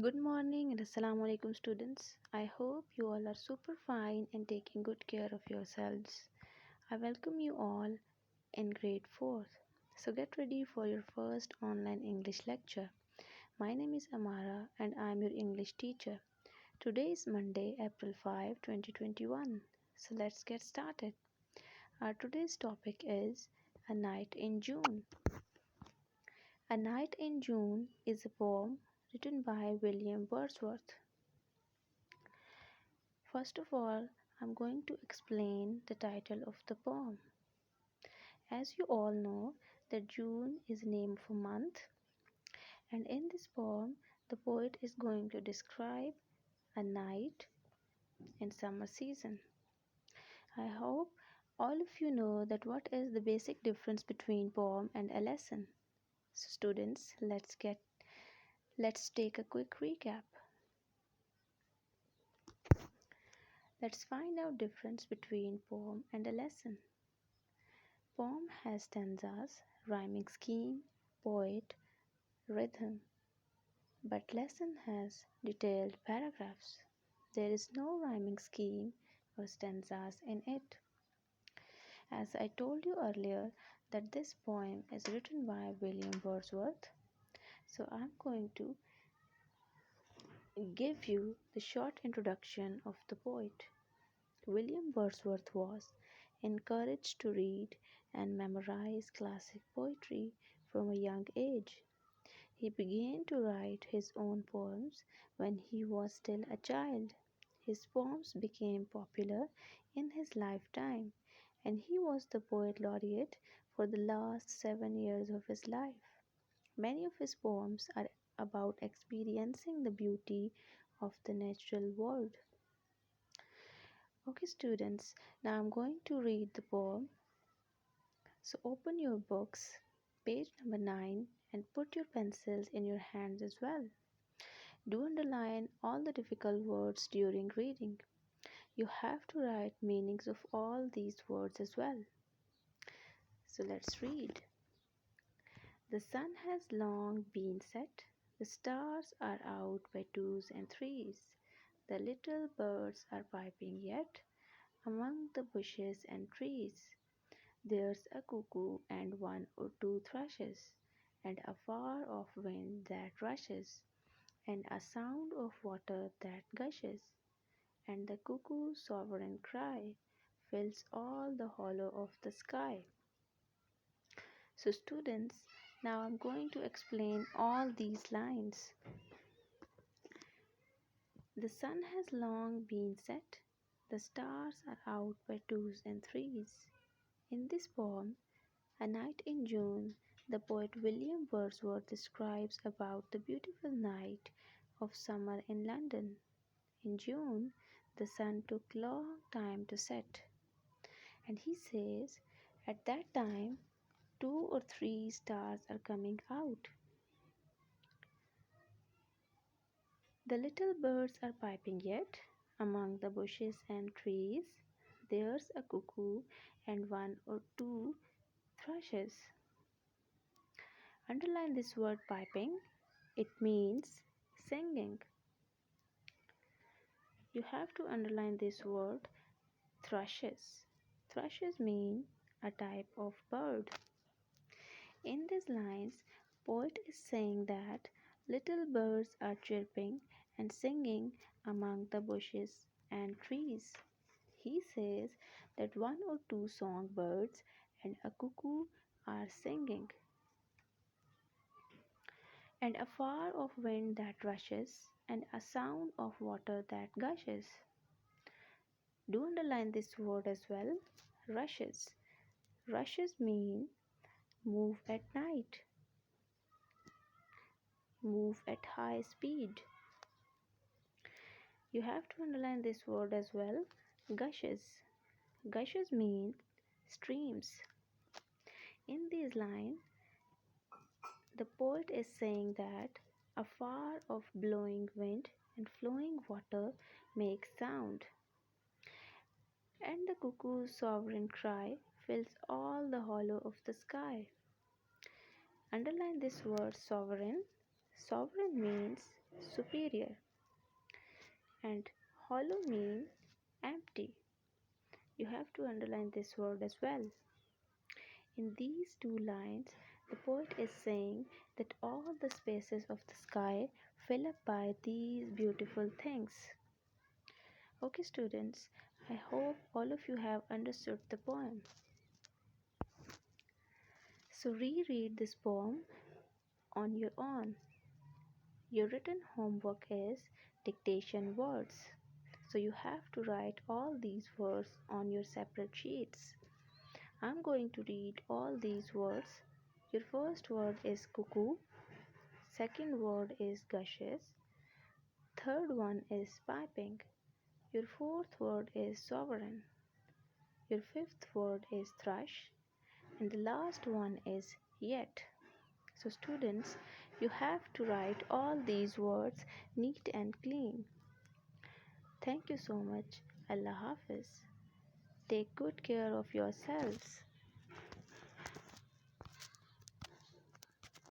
Good morning and Assalamu alaikum students. I hope you all are super fine and taking good care of yourselves. I welcome you all in grade 4th. So get ready for your first online English lecture. My name is Amara and I am your English teacher. Today is Monday, April 5, 2021. So let's get started. Our today's topic is A Night in June. A Night in June is a poem written by William Wordsworth. First of all, I'm going to explain the title of the poem. As you all know, that June is the name of a month, and in this poem, the poet is going to describe a night in summer season. I hope all of you know that what is the basic difference between poem and a lesson. So students, let's take a quick recap. Let's find out difference between poem and a lesson. Poem has stanzas, rhyming scheme, poet, rhythm, but lesson has detailed paragraphs. There is no rhyming scheme or stanzas in it. As I told you earlier that this poem is written by William Wordsworth, so I'm going to give you the short introduction of the poet. William Wordsworth was encouraged to read and memorize classic poetry from a young age. He began to write his own poems when he was still a child. His poems became popular in his lifetime, and he was the poet laureate for the last 7 years of his life. Many of his poems are about experiencing the beauty of the natural world. Okay, students, now I'm going to read the poem. So open your books, page number 9, and put your pencils in your hands as well. Do underline all the difficult words during reading. You have to write meanings of all these words as well. So let's read. The sun has long been set. The stars are out by twos and threes. The little birds are piping yet among the bushes and trees. There's a cuckoo and one or two thrushes, and a far off wind that rushes, and a sound of water that gushes. And the cuckoo's sovereign cry fills all the hollow of the sky. So students, now I'm going to explain all these lines. The sun has long been set. The stars are out by twos and threes. In this poem, A Night in June, the poet William Wordsworth describes about the beautiful night of summer in London. In June, the sun took long time to set, and he says at that time 2 or 3 stars are coming out. The little birds are piping yet among the bushes and trees. There's a cuckoo and one or two thrushes. Underline this word piping. It means singing. You have to underline this word thrushes. Thrushes mean a type of bird. In these lines, poet is saying that little birds are chirping and singing among the bushes and trees. He says that one or two songbirds and a cuckoo are singing, and a far off wind that rushes, and a sound of water that gushes. Do underline this word as well. Rushes. Rushes mean move at night, move at high speed. You have to underline this word as well. Gushes. Gushes mean streams. In this line, the poet is saying that a far off blowing wind and flowing water make sound, and the cuckoo's sovereign cry fills all the hollow of the sky. Underline this word sovereign. Sovereign means superior, and hollow mean empty. You have to underline this word as well. In these two lines, the poet is saying that all the spaces of the sky fill up by these beautiful things. Okay, students, I hope all of you have understood the poem. So, reread this poem on your own. Your written homework is dictation words. So, you have to write all these words on your separate sheets. I'm going to read all these words. Your first word is cuckoo, second word is gushes, third one is piping, your fourth word is sovereign, your fifth word is thrush, and the last one is yet. So, students, you have to write all these words neat and clean. Thank you so much. Allah Hafiz. Take good care of yourselves.